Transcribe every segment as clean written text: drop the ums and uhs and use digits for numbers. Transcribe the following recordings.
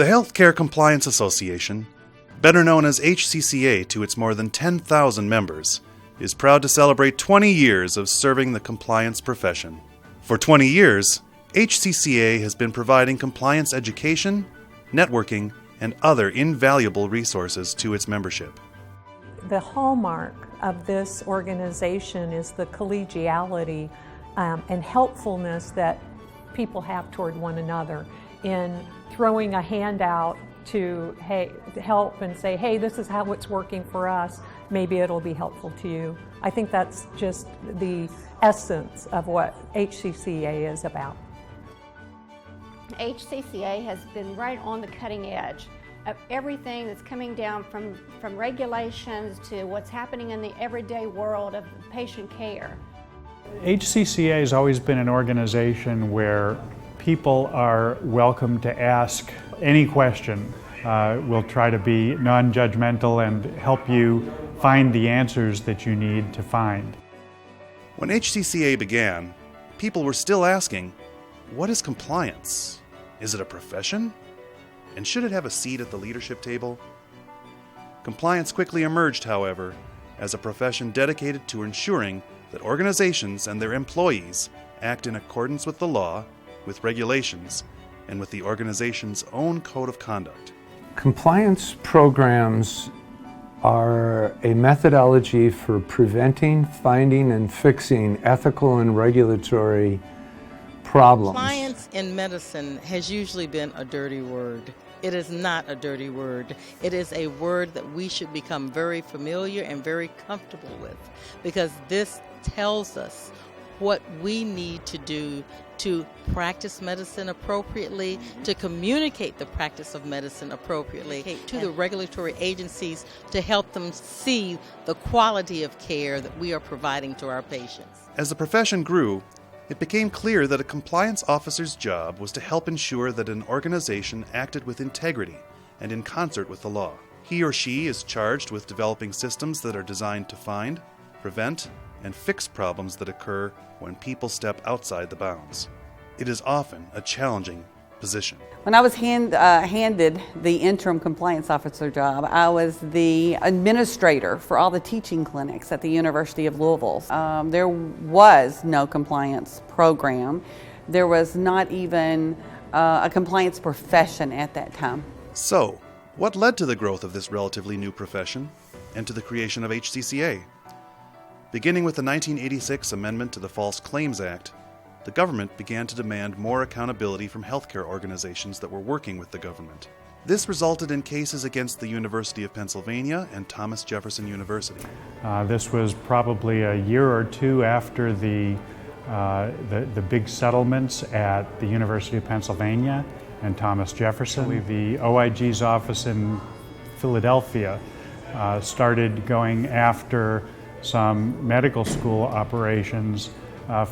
Healthcare Compliance Association, better known as HCCA to its more than 10,000 members, is proud to celebrate 20 years of serving the compliance profession. For 20 years, HCCA has been providing compliance education, networking, and other invaluable resources to its membership. The hallmark of this organization is the collegiality and helpfulness that people have toward one another in throwing a hand out to help and say, hey, this is how it's working for us. Maybe it'll be helpful to you. I think that's just the essence of what HCCA is about. HCCA has been right on the cutting edge of everything that's coming down from regulations to what's happening in the everyday world of patient care. HCCA has always been an organization where people are welcome to ask any question. We'll try to be non-judgmental and help you find the answers that you need to find. When HCCA began, people were still asking, what is compliance? Is it a profession? And should it have a seat at the leadership table? Compliance quickly emerged, however, as a profession dedicated to ensuring that organizations and their employees act in accordance with the law, with regulations, and with the organization's own code of conduct. Compliance programs are a methodology for preventing, finding, and fixing ethical and regulatory problems. Compliance in medicine has usually been a dirty word. It is not a dirty word. It is a word that we should become very familiar and very comfortable with, because this tells us what we need to do to practice medicine appropriately, to communicate the practice of medicine appropriately to the regulatory agencies to help them see the quality of care that we are providing to our patients. As the profession grew, it became clear that a compliance officer's job was to help ensure that an organization acted with integrity and in concert with the law. He or she is charged with developing systems that are designed to find, prevent, and fix problems that occur when people step outside the bounds. It is often a challenging position. When I was handed the interim compliance officer job, I was the administrator for all the teaching clinics at the University of Louisville. There was no compliance program. There was not even a compliance profession at that time. So, what led to the growth of this relatively new profession and to the creation of HCCA? Beginning with the 1986 amendment to the False Claims Act, the government began to demand more accountability from healthcare organizations that were working with the government. This resulted in cases against the University of Pennsylvania and Thomas Jefferson University. This was probably a year or two after the big settlements at the University of Pennsylvania and Thomas Jefferson. The OIG's office in Philadelphia started going after some medical school operations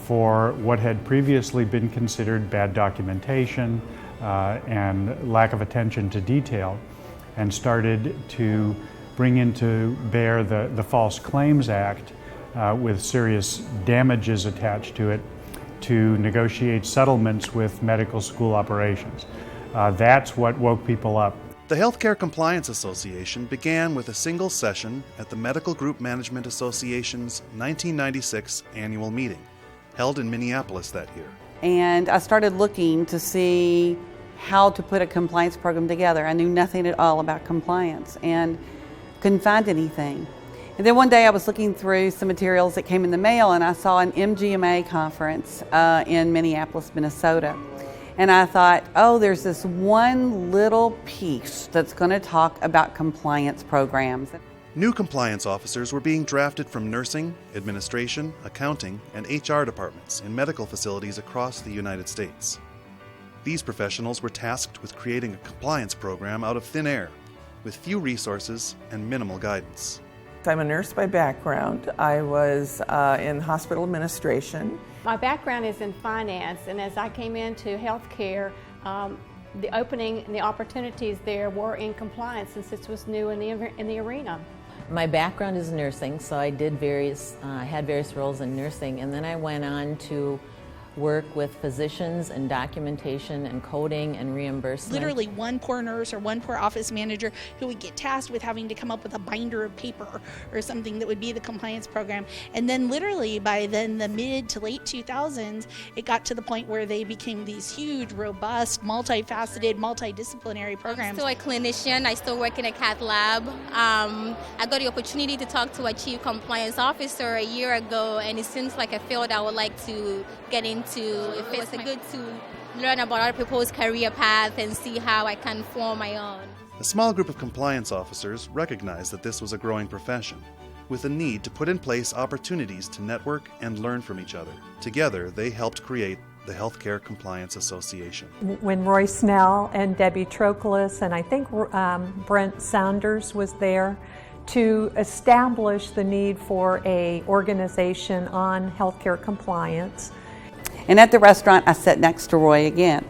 for what had previously been considered bad documentation and lack of attention to detail, and started to bring into bear the False Claims Act with serious damages attached to it to negotiate settlements with medical school operations. That's what woke people up. The Healthcare Compliance Association began with a single session at the Medical Group Management Association's 1996 annual meeting, held in Minneapolis that year. And I started looking to see how to put a compliance program together. I knew nothing at all about compliance and couldn't find anything. And then one day I was looking through some materials that came in the mail, and I saw an MGMA conference in Minneapolis, Minnesota. And I thought, oh, there's this one little piece that's going to talk about compliance programs. New compliance officers were being drafted from nursing, administration, accounting, and HR departments in medical facilities across the United States. These professionals were tasked with creating a compliance program out of thin air, with few resources and minimal guidance. I'm a nurse by background. I was in hospital administration. My background is in finance, and as I came into healthcare, the opening and the opportunities there were in compliance, since this was new in the arena. My background is nursing, so I did had various roles in nursing, and then I went on to work with physicians and documentation and coding and reimbursement. Literally one poor nurse or one poor office manager who would get tasked with having to come up with a binder of paper or something that would be the compliance program. And then literally by then the mid to late 2000s, it got to the point where they became these huge, robust, multifaceted, multidisciplinary programs. I'm still a clinician. I still work in a cath lab. I got the opportunity to talk to a chief compliance officer a year ago, and it seems like a field I would like to get into. It feels good to learn about other people's career path and see how I can form my own. A small group of compliance officers recognized that this was a growing profession, with a need to put in place opportunities to network and learn from each other. Together, they helped create the Healthcare Compliance Association. When Roy Snell and Debbie Trocolis and I think Brent Saunders was there to establish the need for an organization on healthcare compliance. And at the restaurant, I sat next to Roy again.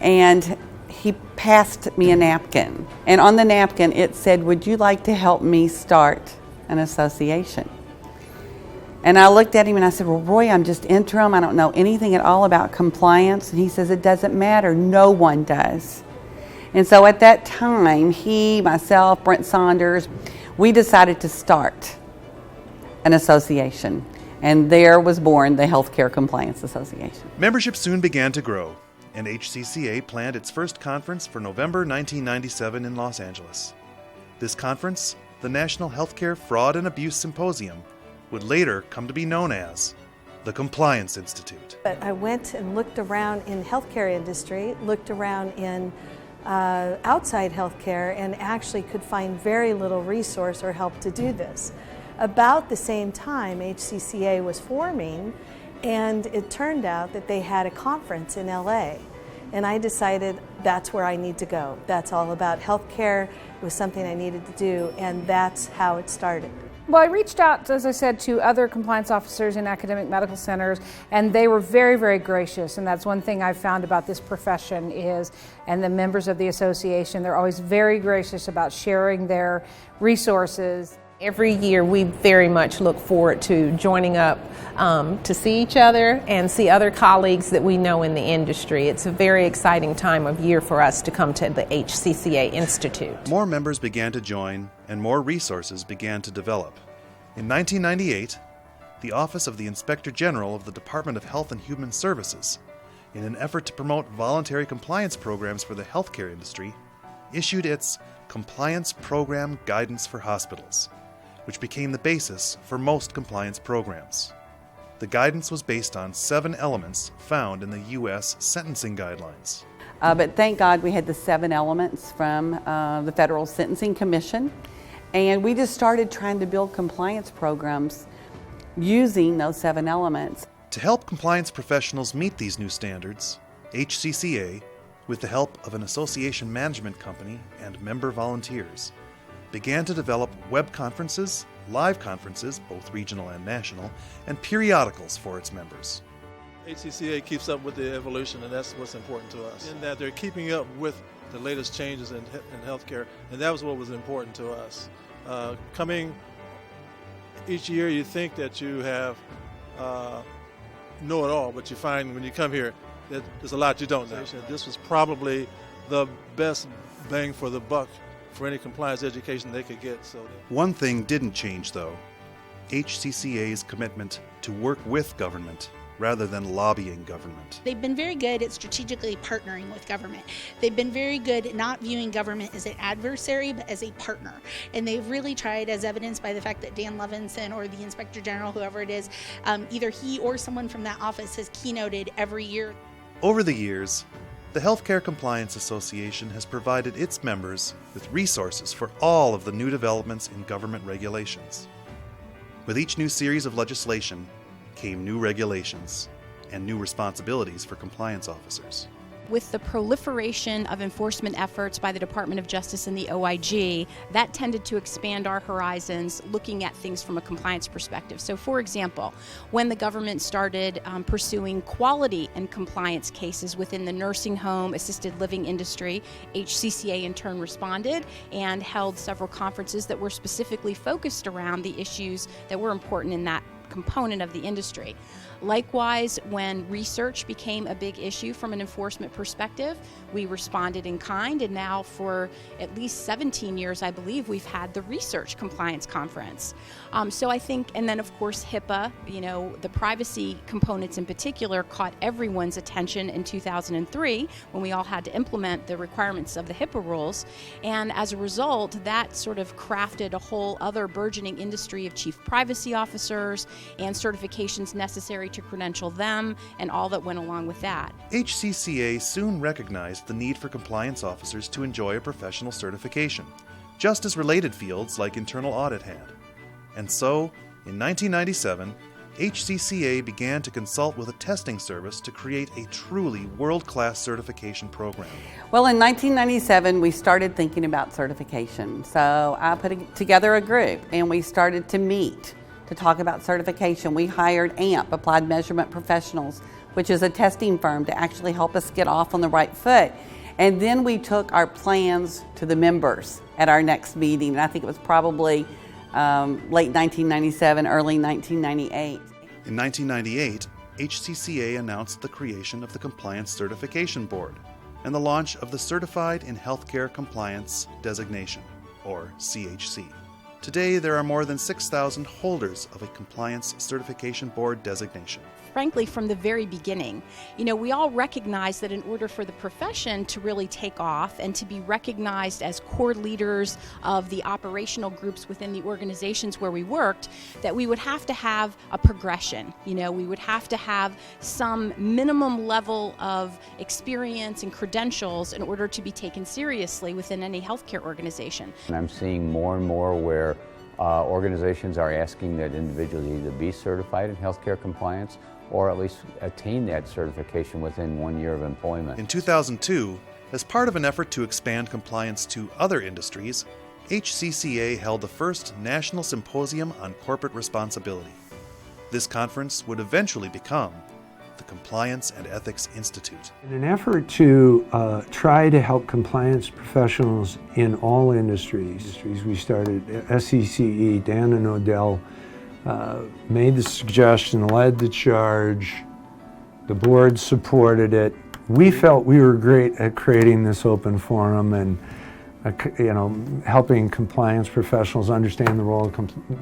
And he passed me a napkin. And on the napkin, it said, "Would you like to help me start an association?" And I looked at him and I said, "Well, Roy, I'm just interim. I don't know anything at all about compliance." And he says, "It doesn't matter. No one does." And so at that time, he, myself, Brent Saunders, we decided to start an association. And there was born the Healthcare Compliance Association. Membership soon began to grow, and HCCA planned its first conference for November 1997 in Los Angeles. This conference, the National Healthcare Fraud and Abuse Symposium, would later come to be known as the Compliance Institute. But I went and looked around in healthcare industry, looked around in outside healthcare, and actually could find very little resource or help to do this. About the same time, HCCA was forming, and it turned out that they had a conference in LA. And I decided that's where I need to go. That's all about healthcare. It was something I needed to do, and that's how it started. Well, I reached out, as I said, to other compliance officers in academic medical centers, and they were very, very gracious. And that's one thing I've found about this profession is, and the members of the association, they're always very gracious about sharing their resources. Every year we very much look forward to joining up to see each other and see other colleagues that we know in the industry. It's a very exciting time of year for us to come to the HCCA Institute. More members began to join and more resources began to develop. In 1998, the Office of the Inspector General of the Department of Health and Human Services, in an effort to promote voluntary compliance programs for the healthcare industry, issued its Compliance Program Guidance for Hospitals, which became the basis for most compliance programs. The guidance was based on 7 elements found in the U.S. sentencing guidelines. But thank God we had the 7 elements from the Federal Sentencing Commission, and we just started trying to build compliance programs using those 7 elements. To help compliance professionals meet these new standards, HCCA, with the help of an association management company and member volunteers, began to develop web conferences, live conferences, both regional and national, and periodicals for its members. HCCA keeps up with the evolution, and that's what's important to us, in that they're keeping up with the latest changes in healthcare, and that was what was important to us. Coming each year, you think that you have know it all, but you find when you come here that there's a lot you don't know. This was probably the best bang for the buck for any compliance education they could get. One thing didn't change, though: HCCA's commitment to work with government rather than lobbying government. They've been very good at strategically partnering with government. They've been very good at not viewing government as an adversary, but as a partner. And they've really tried, as evidenced by the fact that Dan Levinson or the Inspector General, whoever it is, either he or someone from that office has keynoted every year. Over the years, the Healthcare Compliance Association has provided its members with resources for all of the new developments in government regulations. With each new series of legislation came new regulations and new responsibilities for compliance officers. With the proliferation of enforcement efforts by the Department of Justice and the OIG, that tended to expand our horizons looking at things from a compliance perspective. So for example, when the government started pursuing quality and compliance cases within the nursing home, assisted living industry, HCCA in turn responded and held several conferences that were specifically focused around the issues that were important in that component of the industry. Likewise, when research became a big issue from an enforcement perspective, we responded in kind, and now for at least 17 years, I believe, we've had the Research Compliance Conference. So I think, and then of course HIPAA, the privacy components in particular caught everyone's attention in 2003 when we all had to implement the requirements of the HIPAA rules. And as a result, that sort of crafted a whole other burgeoning industry of chief privacy officers and certifications necessary to credential them and all that went along with that. HCCA soon recognized the need for compliance officers to enjoy a professional certification, just as related fields like internal audit had. And so, in 1997, HCCA began to consult with a testing service to create a truly world-class certification program. Well, in 1997, we started thinking about certification. So I put together a group and we started to meet to talk about certification. We hired AMP, Applied Measurement Professionals, which is a testing firm to actually help us get off on the right foot. And then we took our plans to the members at our next meeting. And I think it was probably late 1997, early 1998. In 1998, HCCA announced the creation of the Compliance Certification Board and the launch of the Certified in Healthcare Compliance designation, or CHC. Today, there are more than 6,000 holders of a Compliance Certification Board designation. Frankly, from the very beginning, we all recognize that in order for the profession to really take off and to be recognized as core leaders of the operational groups within the organizations where we worked, that we would have to have a progression. We would have to have some minimum level of experience and credentials in order to be taken seriously within any healthcare organization. And I'm seeing more and more where organizations are asking that individuals either be certified in healthcare compliance or at least attain that certification within 1 year of employment. In 2002, as part of an effort to expand compliance to other industries, HCCA held the first National Symposium on Corporate Responsibility. This conference would eventually become the Compliance and Ethics Institute. In an effort to try to help compliance professionals in all industries, we started HCCA. Dan and Odell made the suggestion, led the charge. The board supported it. We felt we were great at creating this open forum and helping compliance professionals understand the role of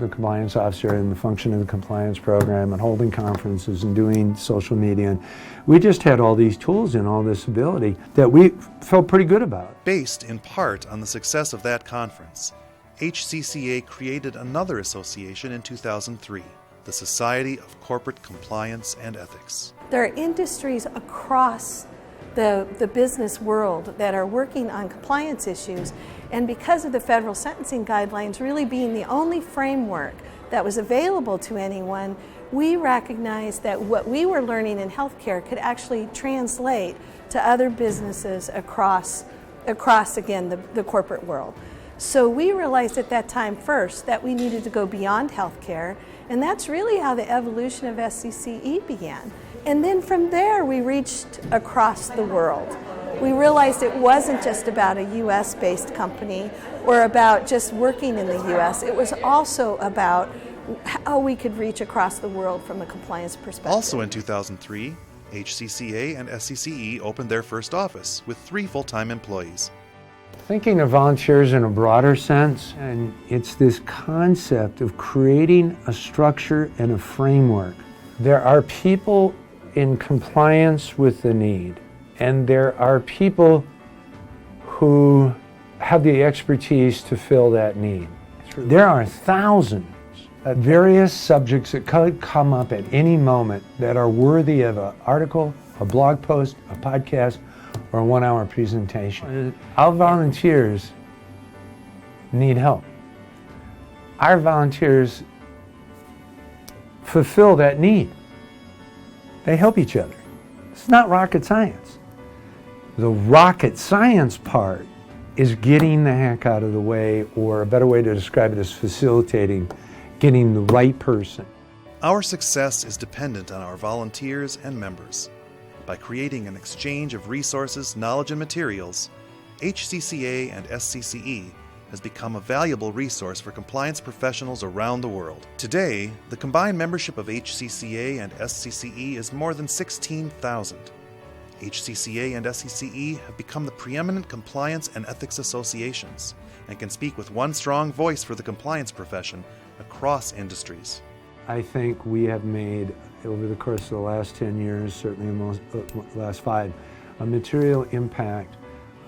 the compliance officer and the function of the compliance program and holding conferences and doing social media. And we just had all these tools and all this ability that we felt pretty good about. Based in part on the success of that conference, HCCA created another association in 2003, the Society of Corporate Compliance and Ethics. There are industries across the business world that are working on compliance issues, and because of the federal sentencing guidelines really being the only framework that was available to anyone, we recognized that what we were learning in healthcare could actually translate to other businesses across again, the corporate world. So we realized at that time first that we needed to go beyond healthcare, and that's really how the evolution of HCCA began. And then from there we reached across the world. We realized it wasn't just about a US-based company or about just working in the US. It was also about how we could reach across the world from a compliance perspective. Also in 2003, HCCA and HCCE opened their first office with 3 full-time employees. Thinking of volunteers in a broader sense, and it's this concept of creating a structure and a framework. There are people in compliance with the need, and there are people who have the expertise to fill that need. There are thousands of various subjects that could come up at any moment that are worthy of an article, a blog post, a podcast, or a 1-hour presentation. Our volunteers need help. Our volunteers fulfill that need. They help each other. It's not rocket science. The rocket science part is getting the heck out of the way, or a better way to describe it is facilitating getting the right person. Our success is dependent on our volunteers and members. By creating an exchange of resources, knowledge, and materials, HCCA and HCCE has become a valuable resource for compliance professionals around the world. Today, the combined membership of HCCA and SCCE is more than 16,000. HCCA and SCCE have become the preeminent compliance and ethics associations and can speak with one strong voice for the compliance profession across industries. I think we have made, over the course of the last 10 years, certainly the last 5, a material impact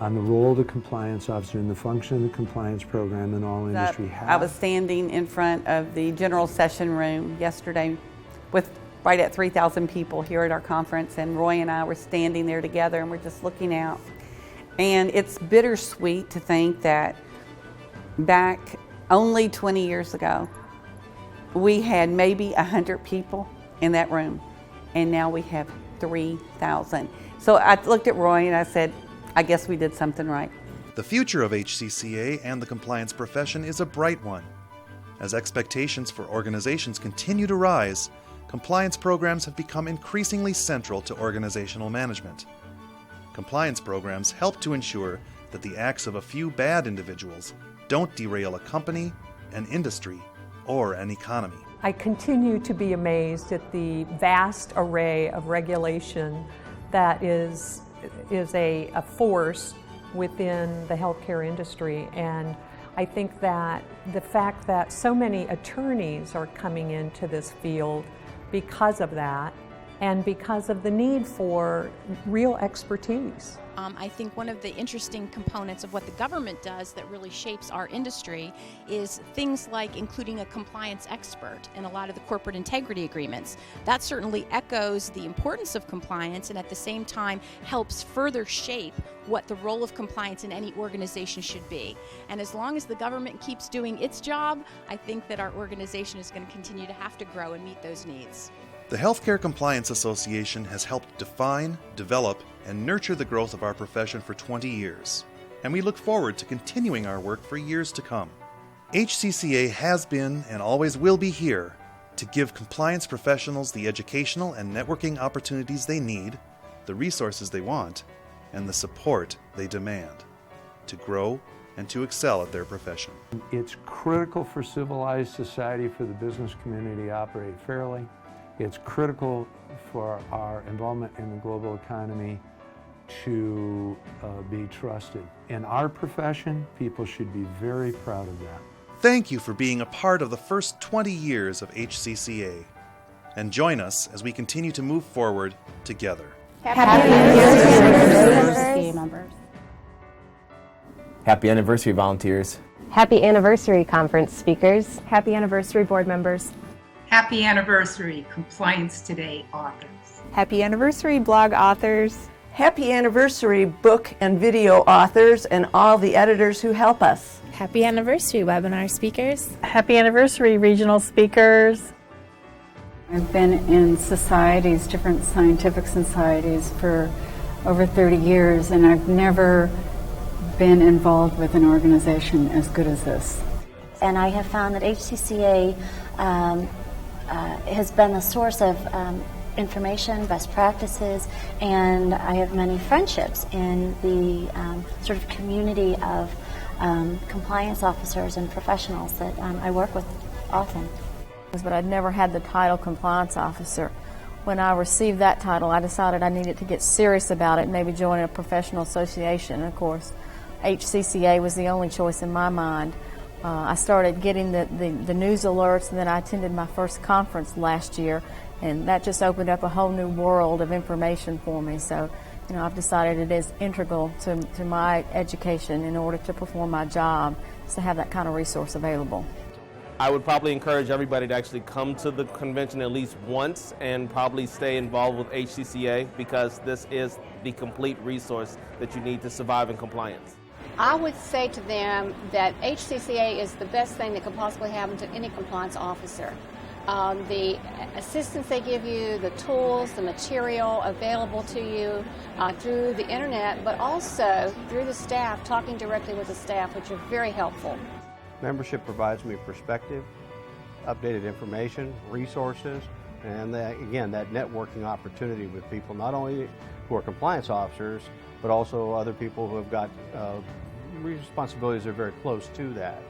on the role of the compliance officer and the function of the compliance program in all industry. I was standing in front of the general session room yesterday with right at 3,000 people here at our conference, and Roy and I were standing there together and we're just looking out. And it's bittersweet to think that back only 20 years ago, we had maybe 100 people in that room, and now we have 3,000. So I looked at Roy and I said, I guess we did something right. The future of HCCA and the compliance profession is a bright one. As expectations for organizations continue to rise, compliance programs have become increasingly central to organizational management. Compliance programs help to ensure that the acts of a few bad individuals don't derail a company, an industry, or an economy. I continue to be amazed at the vast array of regulation that is a force within the healthcare industry, and I think that the fact that so many attorneys are coming into this field because of that and because of the need for real expertise. I think one of the interesting components of what the government does that really shapes our industry is things like including a compliance expert in a lot of the corporate integrity agreements. That certainly echoes the importance of compliance and at the same time helps further shape what the role of compliance in any organization should be. And as long as the government keeps doing its job, I think that our organization is going to continue to have to grow and meet those needs. The Healthcare Compliance Association has helped define, develop, and nurture the growth of our profession for 20 years, and we look forward to continuing our work for years to come. HCCA has been and always will be here to give compliance professionals the educational and networking opportunities they need, the resources they want, and the support they demand to grow and to excel at their profession. It's critical for civilized society, for the business community to operate fairly. It's critical for our involvement in the global economy to be trusted. In our profession, people should be very proud of that. Thank you for being a part of the first 20 years of HCCA. And join us as we continue to move forward together. Happy anniversary, members. Happy anniversary, volunteers. Happy anniversary, conference speakers. Happy anniversary, board members. Happy anniversary, Compliance Today authors. Happy anniversary, blog authors. Happy anniversary, book and video authors and all the editors who help us. Happy anniversary, webinar speakers. Happy anniversary, regional speakers. I've been in societies, different scientific societies, for over 30 years, and I've never been involved with an organization as good as this. And I have found that HCCA has been a source of information, best practices, and I have many friendships in the sort of community of compliance officers and professionals that I work with often. But I'd never had the title compliance officer. When I received that title, I decided I needed to get serious about it and maybe join a professional association. And of course, HCCA was the only choice in my mind. I started getting the news alerts, and then I attended my first conference last year, and that just opened up a whole new world of information for me. So, you know, I've decided it is integral to my education in order to perform my job, is to have that kind of resource available. I would probably encourage everybody to actually come to the convention at least once and probably stay involved with HCCA, because this is the complete resource that you need to survive in compliance. I would say to them that HCCA is the best thing that could possibly happen to any compliance officer. The assistance they give you, the tools, the material available to you through the internet, but also through the staff, talking directly with the staff, which are very helpful. Membership provides me perspective, updated information, resources, and again, that networking opportunity with people not only who are compliance officers, but also other people who have got responsibilities are very close to that.